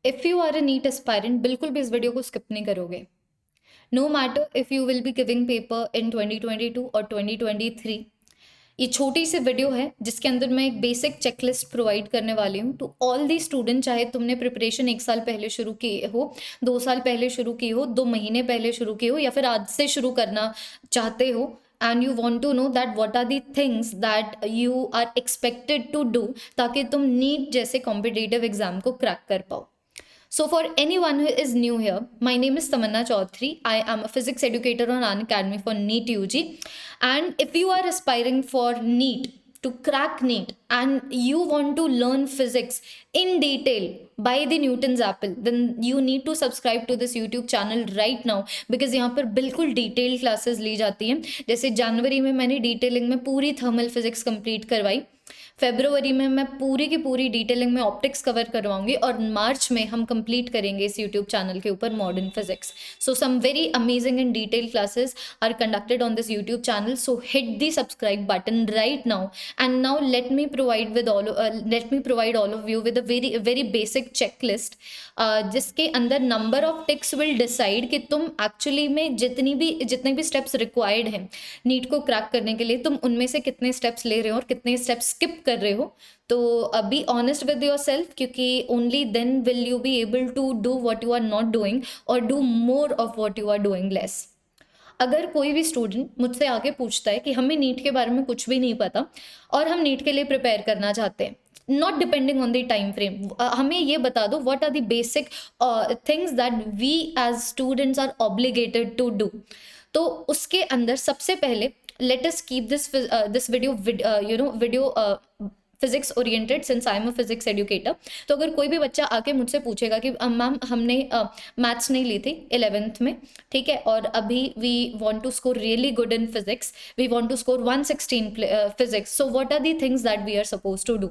If you are a NEET aspirant, बिल्कुल भी इस वीडियो को स्किप नहीं करोगे। No matter if you will be giving paper in 2022 और 2023, ये छोटी सी वीडियो है जिसके अंदर मैं एक बेसिक चेकलिस्ट प्रोवाइड करने वाली हूँ टू ऑल दी स्टूडेंट। चाहे तुमने प्रिपरेशन 1 साल पहले शुरू की हो, 2 साल पहले शुरू की हो, 2 महीने पहले शुरू की हो, या फिर आज से शुरू करना चाहते हो, and you want to know that what are the things that you are expected to do, ताकि तुम नीट जैसे कॉम्पिटिटिव एग्जाम को क्रैक कर पाओ। So, for anyone who is new here, my name is Tamanna Chaudhary. I am a physics educator on Unacademy for NEET UG. And if you are aspiring for NEET, to crack NEET, and you want to learn physics in detail by the Newton's apple, then you need to subscribe to this YouTube channel right now, because यहाँ पर बिल्कुल detail classes ली जाती हैं। जैसे जनवरी में मैंने detailing में पूरी थर्मल फिजिक्स कंप्लीट करवाई, फेब्रुवरी में मैं पूरी की पूरी डिटेलिंग में ऑप्टिक्स कवर करवाऊंगी, और मार्च में हम कंप्लीट करेंगे इस यूट्यूब चैनल के ऊपर modern physics. So some very amazing and detail classes are conducted on this YouTube channel, so hit the subscribe button right now. And now let me provide all of you with a very very basic checklist, जिसके अंदर number of ticks will decide कि तुम actually में जितने भी steps required हैं NEET को crack करने के लिए, तुम उनमें से कितने स्टेप्स ले रहे हो और कितने स्टेप्स स्किप कर रहे हो। तो be honest with yourself, क्योंकि only then will you be able to do what you are not doing और do more of what you are doing less. अगर कोई भी स्टूडेंट मुझसे आके पूछता है कि हमें नीट के बारे में कुछ भी नहीं पता और हम नीट के लिए प्रिपेयर करना चाहते हैं, not depending on the time frame, हमें ये बता दो what are the basic things that we as students are obligated to do, तो उसके अंदर सबसे पहले let us keep this video physics oriented, since I am a physics educator. तो अगर कोई भी बच्चा आके मुझसे पूछेगा कि मैम हमने मैथ्स नहीं ली थी 11th में, ठीक है, और अभी we want to score really good in physics, we want to score 116 physics, so what are the things that we are suppose to do.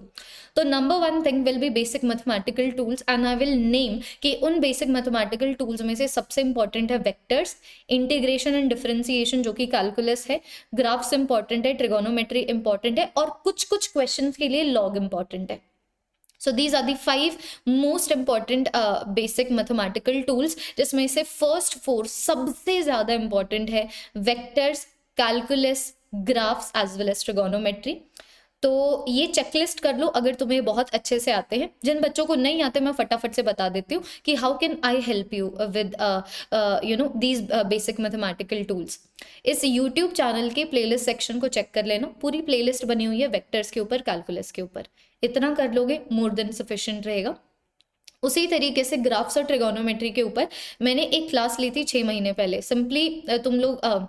तो number 1 thing will be basic mathematical tools, and I will name कि उन basic mathematical tools में से सबसे important है vectors, integration and differentiation जो कि calculus है, ग्राफ्स इंपॉर्टेंट है, ट्रिगोनोमेट्री इंपॉर्टेंट है, और कुछ क्वेश्चंस के लिए लॉग इंपॉर्टेंट है। So these are the 5 most important basic mathematical tools, जिसमें से first 4 सबसे ज़्यादा important है vectors, calculus, graphs as well as trigonometry. तो ये चेकलिस्ट कर लो अगर तुम्हें बहुत अच्छे से आते हैं। जिन बच्चों को नहीं आते मैं फटाफट से बता देती हूँ कि how can I help you with these basic mathematical tools. इस यूट्यूब चैनल के प्लेलिस्ट सेक्शन को चेक कर लेना, पूरी प्लेलिस्ट बनी हुई है वेक्टर्स के ऊपर, कैलकुलस के ऊपर। इतना कर लोगे मोर देन सफिशिएंट रहेगा। उसी तरीके से ग्राफ्स और ट्रिगोनोमेट्री के ऊपर मैंने एक क्लास ली थी 6 महीने पहले। सिंपली तुम लोग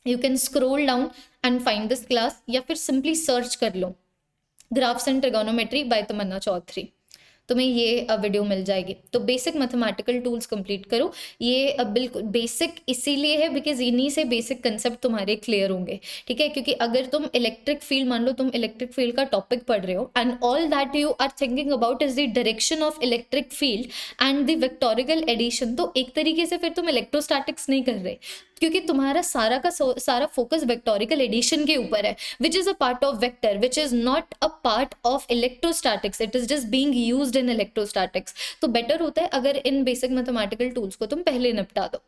you can scroll down and find this class, या फिर सिंपली सर्च कर लो ग्राफ्स एंड ट्रिगोनोमेट्री बाय तमन्ना चौधरी, तुम्हें ये वीडियो मिल जाएगी। तो बेसिक मैथमेटिकल टूल्स कंप्लीट करो। ये बिल्कुल बेसिक इसीलिए है बिकॉज इन्हीं से बेसिक कंसेप्ट तुम्हारे क्लियर होंगे, ठीक है। क्योंकि अगर तुम इलेक्ट्रिक फील्ड, मान लो तुम इलेक्ट्रिक फील्ड का टॉपिक पढ़ रहे हो and all that you are thinking about is the direction of electric field and the vectorical addition, तो एक तरीके से फिर तुम इलेक्ट्रोस्टैटिक्स नहीं कर रहे, क्योंकि तुम्हारा सारा फोकस वेक्टोरिकल एडिशन के ऊपर है, which is a part of vector, which is not a part of electrostatics, it is just being used in electrostatics. तो बेटर होता है अगर इन बेसिक मैथमेटिकल टूल्स को तुम पहले निपटा दो।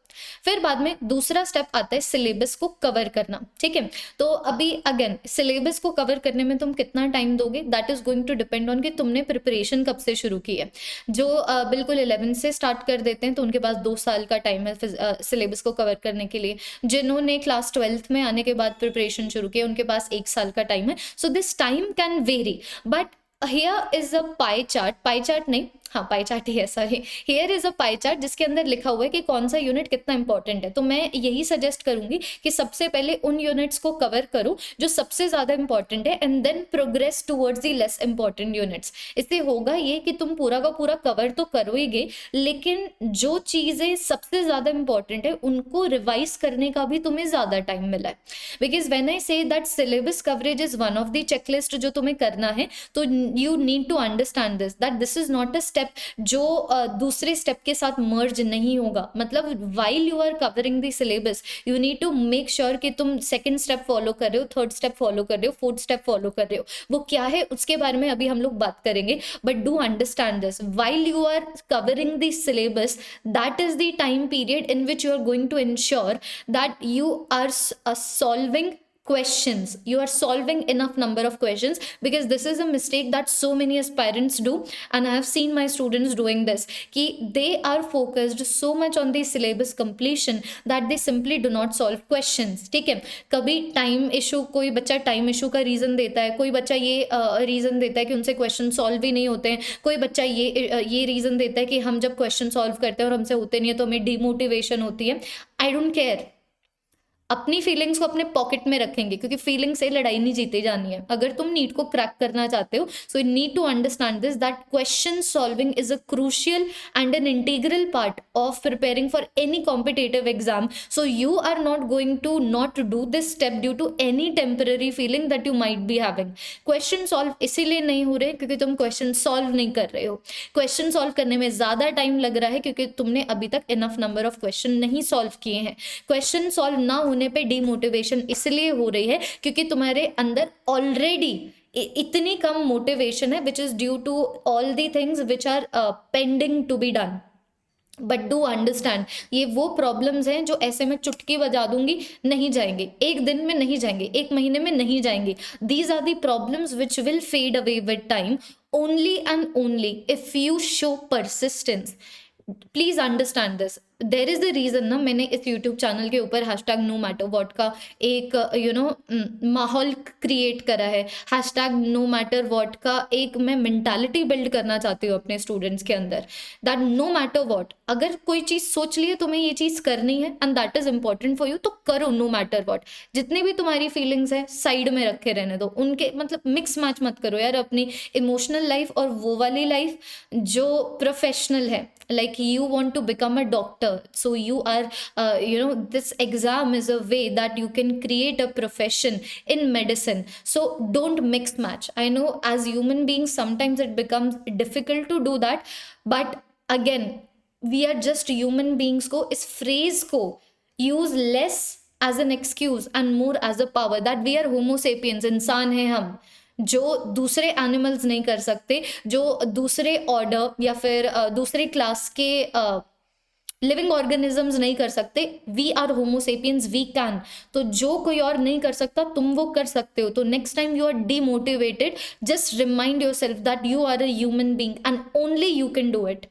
फिर बाद में दूसरा स्टेप आता है सिलेबस को कवर करना, ठीक है। तो अभी अगेन सिलेबस को कवर करने में तुम कितना टाइम दोगे, that is going to depend on कि तुमने प्रिपरेशन कब से शुरू की है। जो बिल्कुल 11 से स्टार्ट कर देते हैं तो उनके पास 2 साल का टाइम है सिलेबस को कवर करने के लिए। जिन्होंने क्लास 12th में आने के बाद प्रिपरेशन शुरू किया उनके पास 1 साल का टाइम है। So this time can very, but here is a pie chart नहीं, हाँ पाई चार्ट ही है, sorry, here is a pie chart जिसके अंदर लिखा हुआ है कि कौन सा यूनिट कितना इंपॉर्टेंट है। तो मैं यही सजेस्ट करूंगी कि सबसे पहले उन यूनिट्स को कवर करो जो सबसे ज्यादा इंपॉर्टेंट है, and then progress towards the less important units. इससे होगा ये कि तुम पूरा का पूरा कवर तो करोगे, लेकिन जो चीजें सबसे ज्यादा इंपॉर्टेंट है उनको रिवाइज करने का भी तुम्हें ज्यादा टाइम मिला है। Because when I say that syllabus coverage is one of the checklist जो तुम्हें करना है, तो you need to understand this that this is not a step जो दूसरे स्टेप के साथ मर्ज नहीं होगा। मतलब while you are covering the syllabus you need to make sure कि तुम सेकंड स्टेप फॉलो कर रहे हो, थर्ड स्टेप फॉलो कर रहे हो, फोर्थ स्टेप फॉलो कर रहे हो। वो क्या है उसके बारे में अभी हम लोग बात करेंगे, but do understand this, while you are covering the syllabus that is the time period in which you are going to ensure that you are solving questions, you are solving enough number of questions, because this is a mistake that so many aspirants do and I have seen my students doing this कि they are focused so much on the syllabus completion that they simply do not solve questions। ठीक है, कभी time issue, कोई बच्चा time issue का reason देता है, कोई बच्चा ये रीज़न देता है कि उनसे क्वेश्चन सॉल्व ही नहीं होते हैं, कोई बच्चा ये रीज़न देता है कि हम जब क्वेश्चन सॉल्व करते हैं और हमसे होते नहीं है तो हमें डीमोटिवेशन होती है। आई डोंट केयर, अपनी फीलिंग्स को अपने पॉकेट में रखेंगे क्योंकि फीलिंग से लड़ाई नहीं जीती जानी है। अगर तुम नीट को क्रैक करना चाहते हो so you need to understand this that question solving is a crucial and an integral part of preparing for any competitive exam. So you are not going to not do this step due to any temporary feeling that you might be having. Question solve इसीलिए नहीं हो रहे क्योंकि तुम question solve नहीं कर रहे हो। क्वेश्चन सॉल्व करने में ज़्यादा टाइम लग रहा है क्योंकि तुमने अभी तक इनफ नंबर ऑफ क्वेश्चन नहीं सॉल्व किए हैं। क्वेश्चन सॉल्व ना होने पे डीमोटिवेशन इसलिए हो रही है क्योंकि तुम्हारे अंदर ऑलरेडी इतनी कम मोटिवेशन है which is due to all the things which are pending to be done. But do understand ये वो प्रॉब्लम्स हैं जो ऐसे में चुटकी बजा दूंगी नहीं जाएंगे, एक दिन में नहीं जाएंगे, एक महीने में नहीं जाएंगे। These are the problems which will fade away with time only and only if you show persistence. Please understand this, there is the reason ना मैंने इस यूट्यूब चैनल के ऊपर हैशटैग नो मैटर व्हाट का एक माहौल क्रिएट करा है। हैशटैग नो मैटर व्हाट का एक मैं मेंटालिटी बिल्ड करना चाहती हूँ अपने स्टूडेंट्स के अंदर, दैट नो मैटर व्हाट, अगर कोई चीज़ सोच ली है तुम्हें ये चीज़ करनी है and that is important for you तो करो, नो मैटर व्हाट। जितनी भी तुम्हारी फीलिंग्स है साइड में रखे रहने दो, उनके मतलब मिक्स मैच मत करो यार अपनी इमोशनल लाइफ और वो वाली लाइफ जो प्रोफेशनल है। like you want to become a doctor, so you are this exam is a way that you can create a profession in medicine, so don't mix match. I know as human beings sometimes it becomes difficult to do that, but again we are just human beings को इस phrase को use less as an excuse and more as a power that we are homo sapiens, इंसान हैं हम जो दूसरे animals नहीं कर सकते, जो दूसरे ऑर्डर या फिर दूसरे क्लास के लिविंग ऑर्गेनिजम्स नहीं कर सकते। We are homo sapiens, we can. तो जो कोई और नहीं कर सकता तुम वो कर सकते हो। तो next time you are demotivated just remind yourself that you are a human being and only you can do it.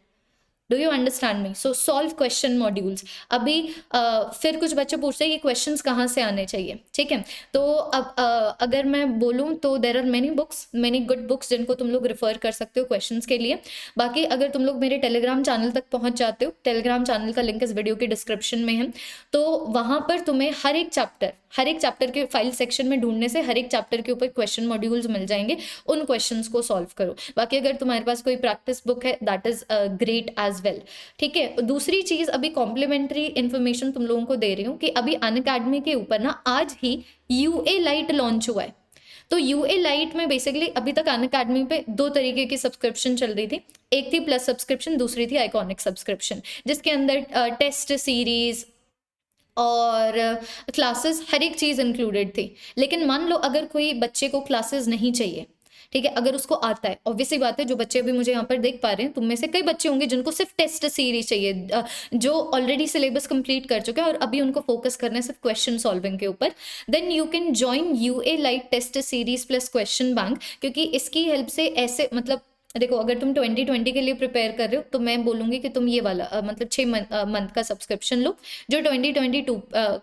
Do you understand me? So solve question modules. अभी फिर कुछ बच्चे पूछते हैं कि क्वेश्चंस कहाँ से आने चाहिए, ठीक है। तो अब अगर मैं बोलूँ तो there are many books, many good books जिनको तुम लोग रेफर कर सकते हो क्वेश्चंस के लिए। बाकी अगर तुम लोग मेरे टेलीग्राम चैनल तक पहुँच जाते हो, टेलीग्राम चैनल का लिंक इस वीडियो के डिस्क्रिप्शन में है, तो वहाँ पर तुम्हें हर एक चैप्टर के फाइल सेक्शन में ढूंढने से हर एक चैप्टर के ऊपर क्वेश्चन मॉड्यूल्स मिल जाएंगे, उन क्वेश्चंस को सॉल्व करो। बाकी अगर तुम्हारे पास कोई प्रैक्टिस बुक है that is great as well, ठीक है। दूसरी चीज अभी कॉम्प्लीमेंट्री इन्फॉर्मेशन तुम लोगों को दे रही हूँ कि अभी अनअकैडमी के ऊपर ना आज ही UA लाइट लॉन्च हुआ है। तो UA लाइट में बेसिकली अभी तक अनअकैडमी पे 2 तरीके की सब्सक्रिप्शन चल रही थी, एक थी प्लस सब्सक्रिप्शन, दूसरी थी आइकॉनिक सब्सक्रिप्शन, जिसके अंदर टेस्ट सीरीज और क्लासेस हर एक चीज़ इंक्लूडेड थी। लेकिन मान लो अगर कोई बच्चे को क्लासेस नहीं चाहिए, ठीक है, अगर उसको आता है, ऑब्वियसली बात है जो बच्चे अभी मुझे यहाँ पर देख पा रहे हैं तुम में से कई बच्चे होंगे जिनको सिर्फ टेस्ट सीरीज चाहिए, जो ऑलरेडी सिलेबस कंप्लीट कर चुके हैं और अभी उनको फोकस करना है सिर्फ क्वेश्चन सॉल्विंग के ऊपर, then you can join UA lite test series plus question bank. क्योंकि इसकी हेल्प से ऐसे मतलब देखो अगर तुम 2020 के लिए प्रिपेयर कर रहे हो तो मैं बोलूँगी कि तुम ये वाला मतलब 6 मंथ का सब्सक्रिप्शन लो जो 2022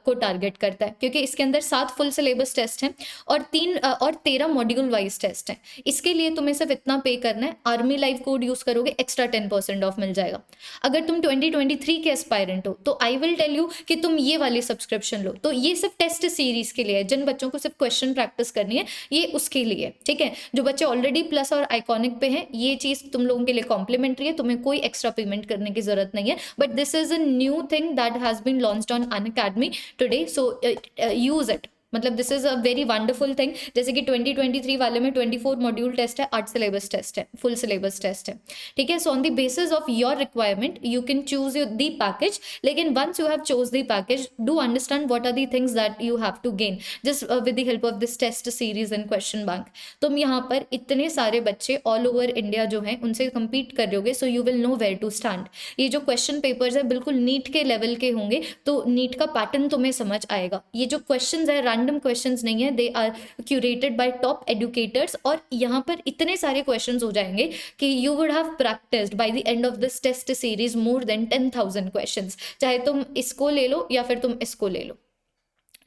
को टारगेट करता है, क्योंकि इसके अंदर 7 फुल सिलेबस टेस्ट हैं और 13 मॉड्यूल वाइज टेस्ट हैं। इसके लिए तुम्हें सिर्फ इतना पे करना है, आर्मी लाइव कोड यूज़ करोगे एक्स्ट्रा 10% ऑफ मिल जाएगा। अगर तुम 2023 के एस्पायरेंट हो तो आई विल टेल यू कि तुम ये वाली सब्सक्रिप्शन लो। तो ये सिर्फ टेस्ट सीरीज के लिए है, जिन बच्चों को सिर्फ क्वेश्चन प्रैक्टिस करनी है ये उसके लिए, ठीक है। जो बच्चे ऑलरेडी प्लस और आइकॉनिक पे हैं ये चीज़ तुम लोगों के लिए कॉम्प्लीमेंट्री है, तुम्हें कोई एक्स्ट्रा पेमेंट करने की जरूरत नहीं है। But this is a new thing that has been launched on Unacademy today, so use it. मतलब this is a very wonderful thing. जैसे कि 2023 वाले में 24 मॉड्यूल टेस्ट है, 8 सिलेबस टेस्ट है, फुल सिलेबस टेस्ट है, ठीक है। So on the basis of your requirement you can choose the package, लेकिन once you have chose the package, do understand what are the things that you have to gain just with the help of this test series and question bank. तुम यहाँ पर इतने सारे बच्चे all over India जो हैं उनसे compete कर रहे होगे, so you will know where to stand. ये जो क्वेश्चन पेपर्स है बिल्कुल नीट के लेवल के होंगे, तो नीट का पैटर्न तुम्हें समझ आएगा। ये जो क्वेश्चंस है रैंडम क्वेश्चंस नहीं है, they are curated by top educators, और यहाँ पर इतने सारे क्वेश्चंस हो जाएंगे कि you would have practised by the end of this test series more than 10,000 questions, चाहे तुम इसको ले लो या फिर तुम इसको ले लो।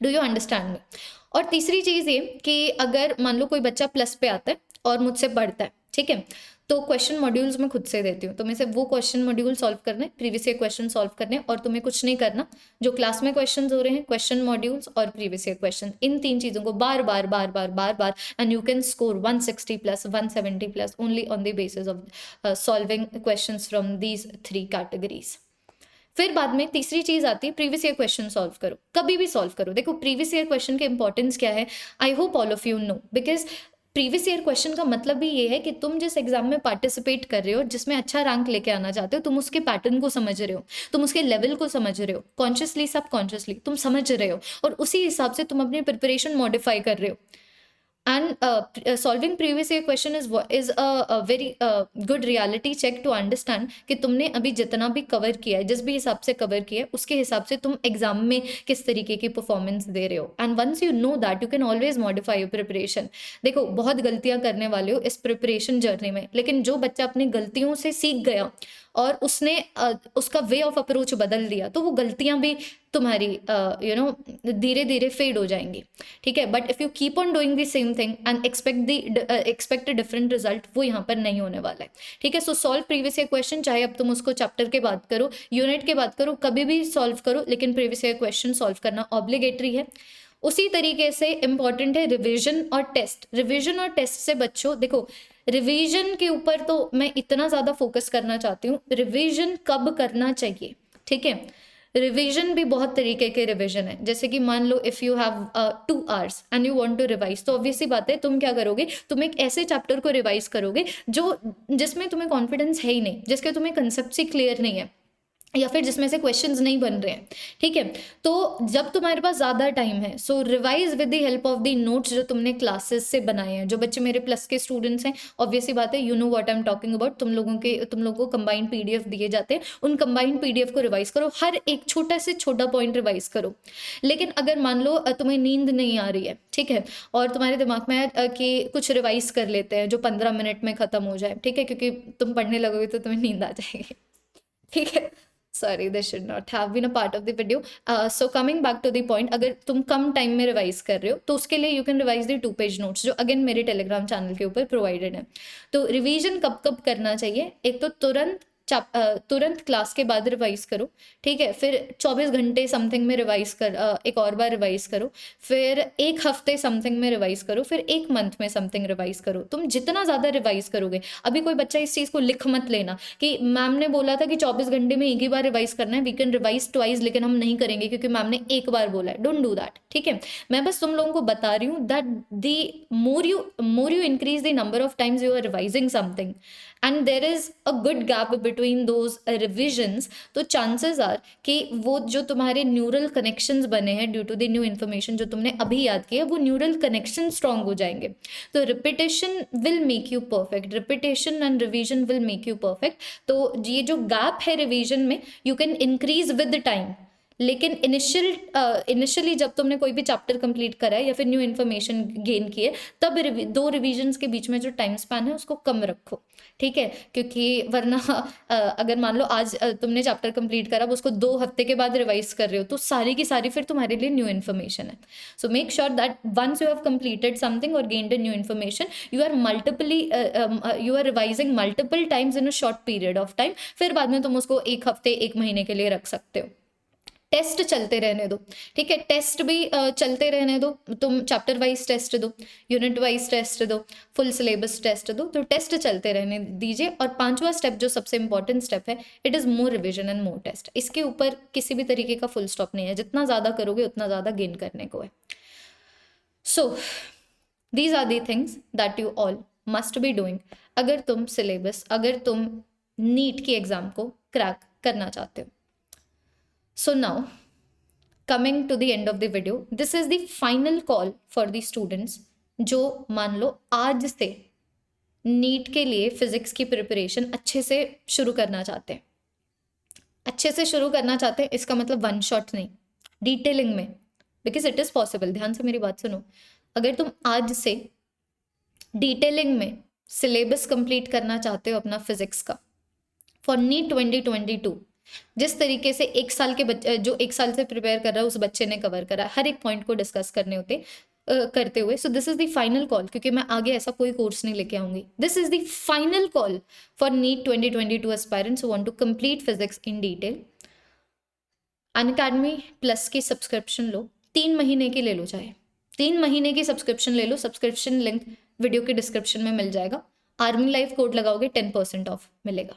Do you understand me? और तीसरी चीज़ ये कि अगर मान लो कोई बच्चा प्लस पे आता है और मुझसे पढ़ता है, ठीक है, तो क्वेश्चन मॉड्यूल्स मैं खुद से देती हूँ, तुम्हें सिर्फ वो क्वेश्चन मॉड्यूल सॉल्व करने, प्रीवियस ईयर क्वेश्चन सॉल्व करने, और तुम्हें कुछ नहीं करना। जो क्लास में क्वेश्चन हो रहे हैं, क्वेश्चन मॉड्यूल्स और प्रीवियस ईयर क्वेश्चन, इन 3 चीज़ों को बार बार बार बार बार बार, and you can score 160 plus 170 plus only on the basis of solving question from these 3 categories. फिर बाद में तीसरी चीज आती है प्रीवियस ईयर क्वेश्चन सॉल्व करो, कभी भी सॉल्व करो। देखो प्रीवियस ईयर क्वेश्चन के इंपॉर्टेंस क्या है, I hope all of you know, because previous year question का मतलब भी ये है कि तुम जिस एग्जाम में पार्टिसिपेट कर रहे हो, जिसमें अच्छा रैंक लेके आना चाहते हो, तुम उसके पैटर्न को समझ रहे हो, तुम उसके लेवल को समझ रहे हो, कॉन्शियसली सबकॉन्शियसली तुम समझ रहे हो, और उसी हिसाब से तुम अपनी प्रिपरेशन मॉडिफाई कर रहे हो। And solving previous year question is a very good reality check to understand कि तुमने अभी जितना भी कवर किया है, जिस भी हिसाब से कवर किया है, उसके हिसाब से तुम एग्जाम में किस तरीके की परफॉर्मेंस दे रहे हो। And once you know that you can always modify your preparation. देखो बहुत गलतियां करने वाले हो इस प्रिपरेशन जर्नी में, लेकिन जो बच्चा अपनी गलतियों से सीख गया और उसने उसका वे ऑफ अप्रोच बदल दिया, तो वो गलतियां भी तुम्हारी धीरे धीरे फेड हो जाएंगी, ठीक है। But if you keep on doing the same thing and expect a different result, वो यहाँ पर नहीं होने वाला है, ठीक है। सो सॉल्व प्रीवियस ईयर क्वेश्चन, चाहे अब तुम उसको चैप्टर के बात करो, यूनिट के बात करो, कभी भी सॉल्व करो, लेकिन प्रीवियस ईयर क्वेश्चन सॉल्व करना ऑब्लिगेटरी है। उसी तरीके से इंपॉर्टेंट है रिवीजन और टेस्ट। रिवीजन और टेस्ट से बच्चों, देखो रिवीजन के ऊपर तो मैं इतना ज़्यादा फोकस करना चाहती हूँ, रिवीजन कब करना चाहिए, ठीक है। रिवीजन भी बहुत तरीके के रिवीजन है, जैसे कि मान लो if you have 2 hours and you want to revise, तो ऑब्वियसली बात है तुम क्या करोगे, तुम एक ऐसे चैप्टर को रिवाइज करोगे जिसमें तुम्हें कॉन्फिडेंस है ही नहीं, जिसके तुम्हें कंसेप्ट ही क्लियर नहीं है, या फिर जिसमें से क्वेश्चंस नहीं बन रहे हैं, ठीक है। तो जब तुम्हारे पास ज़्यादा टाइम है, so revise with the help of the notes जो तुमने क्लासेस से बनाए हैं। जो बच्चे मेरे प्लस के स्टूडेंट्स हैं, ऑब्वियसली बात है, you know what I am talking about, तुम लोगों को कंबाइंड पीडीएफ दिए जाते हैं, उन कंबाइंड पीडीएफ को रिवाइज करो, हर एक छोटा से छोटा पॉइंट रिवाइज करो। लेकिन अगर मान लो तुम्हें नींद नहीं आ रही है, ठीक है, और तुम्हारे दिमाग में है कि कुछ रिवाइज कर लेते हैं जो 15 मिनट में ख़त्म हो जाए, ठीक है, क्योंकि तुम पढ़ने लगोगे तो तुम्हें नींद आ जाएगी, ठीक है। Sorry, this should not have been a part of the video. So coming back to the point, अगर तुम कम टाइम में रिवाइज कर रहे हो, तो उसके लिए you can revise the 2 page notes, जो अगेन मेरे टेलीग्राम चैनल के ऊपर प्रोवाइडेड है। तो रिवीजन कब कब करना चाहिए, एक तो तुरंत क्लास के बाद रिवाइज करो, ठीक है, फिर 24 घंटे समथिंग में रिवाइज कर, एक और बार रिवाइज करो, फिर 1 हफ्ते समथिंग में रिवाइज करो, फिर 1 मंथ में समथिंग रिवाइज करो। तुम जितना ज़्यादा रिवाइज करोगे, अभी कोई बच्चा इस चीज़ को लिख मत लेना कि मैम ने बोला था कि 24 घंटे में एक ही बार रिवाइज करना है, वी कैन रिवाइज ट्वाइस, लेकिन हम नहीं करेंगे क्योंकि मैम ने एक बार बोला है। डोंट डू दैट, ठीक है। मैं बस तुम लोगों को बता रही हूँ that the more you increase the number of times you are revising something and there is a good gap between those revisions, तो चांसेस आर कि वो जो तुम्हारे न्यूरल कनेक्शंस बने हैं due to the new information जो तुमने अभी याद किया, वो न्यूरल कनेक्शन स्ट्रांग हो जाएंगे। तो repetition will make you perfect, repetition and revision will make you perfect. तो ये जो गैप है रिवीजन में, you can increase with time, लेकिन इनिशियली जब तुमने कोई भी चैप्टर कंप्लीट करा है या फिर न्यू इन्फॉर्मेशन गेन की है, तब 2 रिवीजन्स के बीच में जो टाइम स्पैन है उसको कम रखो, ठीक है, क्योंकि वरना अगर मान लो आज तुमने चैप्टर कंप्लीट करा, अब उसको 2 हफ्ते के बाद रिवाइज कर रहे हो, तो सारी की सारी फिर तुम्हारे लिए न्यू इन्फॉर्मेशन है। So make sure that once you have completed something और gained a new information, you are revising multiple times in a short period of time, फिर बाद में तुम उसको 1 हफ्ते 1 महीने के लिए रख सकते हो। टेस्ट चलते रहने दो, ठीक है, टेस्ट भी चलते रहने दो, तुम चैप्टर वाइज टेस्ट दो, यूनिट वाइज टेस्ट दो, फुल सिलेबस टेस्ट दो, तो टेस्ट चलते रहने दीजिए। और 5वां स्टेप जो सबसे इंपॉर्टेंट स्टेप है, it is more revision and more test. इसके ऊपर किसी भी तरीके का फुल स्टॉप नहीं है, जितना ज़्यादा करोगे उतना ज़्यादा गेन करने को है। So these are the things that you all must be doing अगर तुम नीट की एग्जाम को क्रैक करना चाहते हो. So now coming to the end of the video, this is the final call for the students जो मान लो आज से नीट के लिए फिजिक्स की प्रिपरेशन अच्छे से शुरू करना चाहते हैं. अच्छे से शुरू करना चाहते हैं इसका मतलब वन शॉट नहीं, डिटेलिंग में, बिकॉज इट इज़ पॉसिबल. ध्यान से मेरी बात सुनो. अगर तुम आज से डिटेलिंग में सिलेबस कंप्लीट करना चाहते हो अपना फिजिक्स का फॉर नीट 2022, जिस तरीके से एक साल के बच्चे जो एक साल से प्रिपेयर कर रहा है उस बच्चे ने कवर करा, हर एक पॉइंट को डिस्कस करते हुए, so this is the final call, क्योंकि मैं आगे ऐसा कोई कोर्स नहीं लेके आऊंगी. This is the final call for NEET 2022 aspirants who want to complete physics in detail. Unacademy plus की सब्सक्रिप्शन लो, 3 महीने की ले लो, चाहे 3 महीने की सब्सक्रिप्शन ले लो. सब्सक्रिप्शन लिंक वीडियो के डिस्क्रिप्शन में मिल जाएगा. आर्मी लाइफ कोड लगाओगे 10% ऑफ मिलेगा.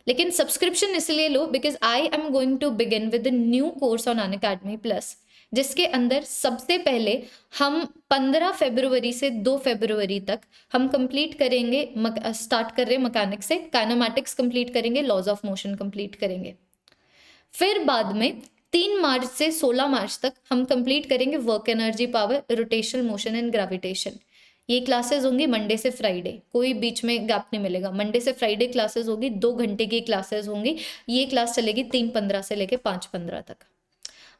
लेकिन सब्सक्रिप्शन इसलिए लो because I am going to begin with new course on Unacademy plus, जिसके अंदर सबसे पहले हम 15 फरवरी से 2 फरवरी तक हम कंप्लीट करेंगे, स्टार्ट कर रहे हैं मैकेनिक्स से, काइनेमैटिक्स कंप्लीट करेंगे, लॉज ऑफ मोशन कंप्लीट करेंगे. फिर बाद में 3 मार्च से 16 मार्च तक हम कंप्लीट करेंगे work energy power, rotational motion and gravitation. ये क्लासेस होंगी मंडे से फ्राइडे, कोई बीच में गैप नहीं मिलेगा. मंडे से फ्राइडे क्लासेस होगी, 2 घंटे की क्लासेस होंगी. ये क्लास चलेगी 3:15 से लेके 5:15 तक.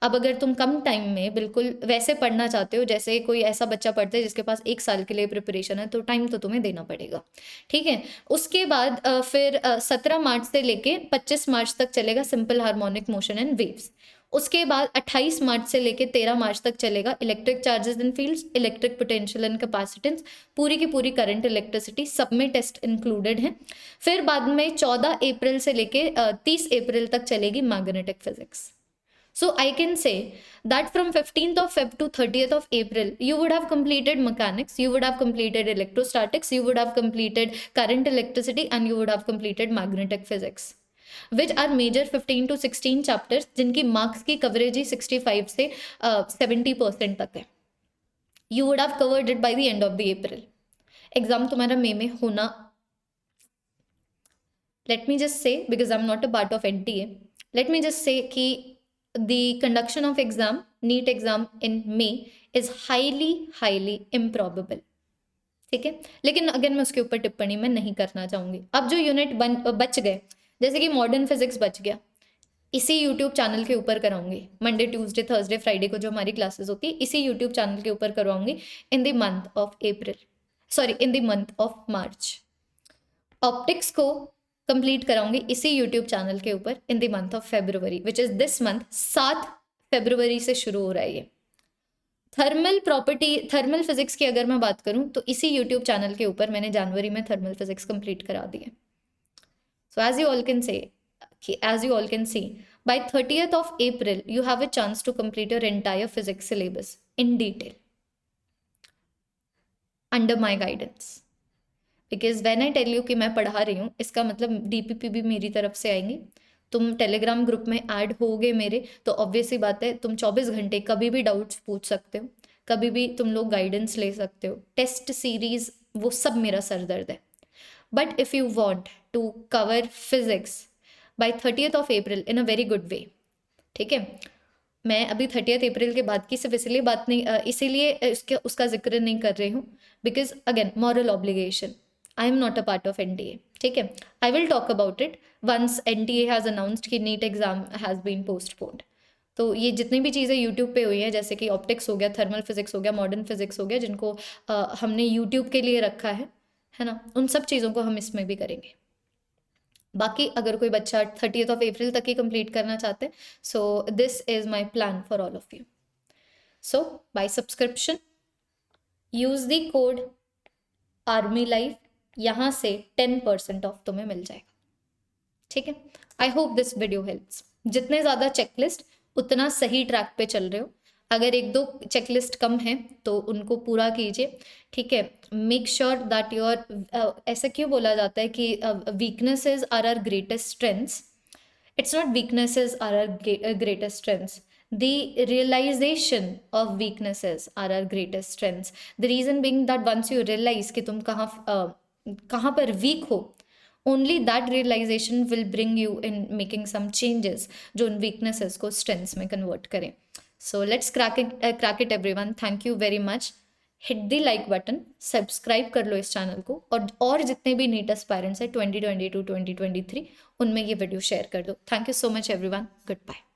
अब अगर तुम कम टाइम में बिल्कुल वैसे पढ़ना चाहते हो जैसे कोई ऐसा बच्चा पढ़ता है जिसके पास 1 साल के लिए प्रिपरेशन है, तो टाइम तो तुम्हें देना पड़ेगा. ठीक है. उसके बाद फिर 17 मार्च से लेके 25 मार्च तक चलेगा simple harmonic motion and waves. उसके बाद 28 मार्च से लेके 13 मार्च तक चलेगा electric charges and fields, electric potential and capacitance, पूरी की पूरी करंट, इलेक्ट्रिसिटी, सब में टेस्ट इंक्लूडेड है. फिर बाद में 14 अप्रैल से लेके 30 अप्रैल तक चलेगी magnetic physics. So I can say that from 15th of Feb to 30th of April, you would have completed mechanics, you would have completed electrostatics, you would have completed current, electricity, and you would have completed magnetic physics, which are major 15 to 16 chapters, जिनकी marks की coverage ही 65 से 70% तक है. You would have covered it by the end of the April. Exam तुम्हारा मई में होना, let me just say, because I'm not a part of NTA, let me just say कि the conduction of exam, NEET exam in May is highly improbable. ठीक है. लेकिन अगर मैं उसके ऊपर टिप्पणी मैं नहीं करना चाहूंगी. अब जो यूनिट बच गए, जैसे कि मॉडर्न फिजिक्स बच गया, इसी यूट्यूब चैनल के ऊपर कराऊंगी. मंडे, ट्यूसडे, थर्सडे, फ्राइडे को जो हमारी क्लासेस होती है इसी यूट्यूब चैनल के ऊपर करवाऊंगी in the month of April, sorry in the month of March. Optics को कंप्लीट कराऊंगी इसी यूट्यूब चैनल के ऊपर in the month of February, which is this month. 7 फरवरी से शुरू हो रहा है ये. थर्मल फिजिक्स की अगर मैं बात करूं तो इसी यूट्यूब चैनल के ऊपर मैंने जनवरी में थर्मल फिजिक्स कंप्लीट करा दी है. So as you all can see by 30th of April you have a chance to complete your entire physics syllabus in detail under my guidance. Because when I tell you कि मैं पढ़ा रही हूँ, इसका मतलब DPP भी मेरी तरफ से आएंगी. तुम टेलीग्राम ग्रुप में ऐड होगे मेरे, तो ऑब्वियसली बात है तुम 24 घंटे कभी भी डाउट्स पूछ सकते हो, कभी भी तुम लोग गाइडेंस ले सकते हो. टेस्ट सीरीज वो सब मेरा सर दर्द है. But if you want to cover physics by 30th of April in a very good way, ठीक है. मैं अभी 30th अप्रैल के बाद की सिर्फ इसीलिए उसका जिक्र नहीं कर रही हूँ because again moral obligation. I am not a part of NTA. ठीक है. I will talk about it once NTA has announced कि NEET exam has been postponed. तो ये जितनी भी चीज़ें YouTube पे हुई हैं, जैसे कि ऑप्टिक्स हो गया, थर्मल फिजिक्स हो गया, मॉडर्न फिजिक्स हो गया, जिनको हमने YouTube के लिए रखा है ना, उन सब चीज़ों को हम इसमें भी करेंगे. बाकी अगर कोई बच्चा 30th of April तक ही कंप्लीट करना चाहते हैं, so this is my plan for all of you. So buy subscription use the code army life, यहाँ से 10% ऑफ तुम्हें मिल जाएगा. ठीक है. I hope this video helps. जितने ज़्यादा चेकलिस्ट उतना सही ट्रैक पे चल रहे हो. अगर 1-2 चेकलिस्ट कम है तो उनको पूरा कीजिए. ठीक है. मेक श्योर दैट योर, ऐसा क्यों बोला जाता है कि weaknesses are our greatest strengths. It's not weaknesses are our greatest strengths, the realization of weaknesses are our greatest strengths. The reason being that once you realize कि तुम कहाँ पर weak हो, only that realization will bring you in making some changes जो उन weaknesses को strengths में convert करें. So let's crack it everyone. Thank you very much. Hit the like button, subscribe कर लो इस चैनल को, और जितने भी नीट एस्पायरेंट्स है 2022 2023 उनमें ये वीडियो शेयर कर दो. Thank you so much everyone. Good bye.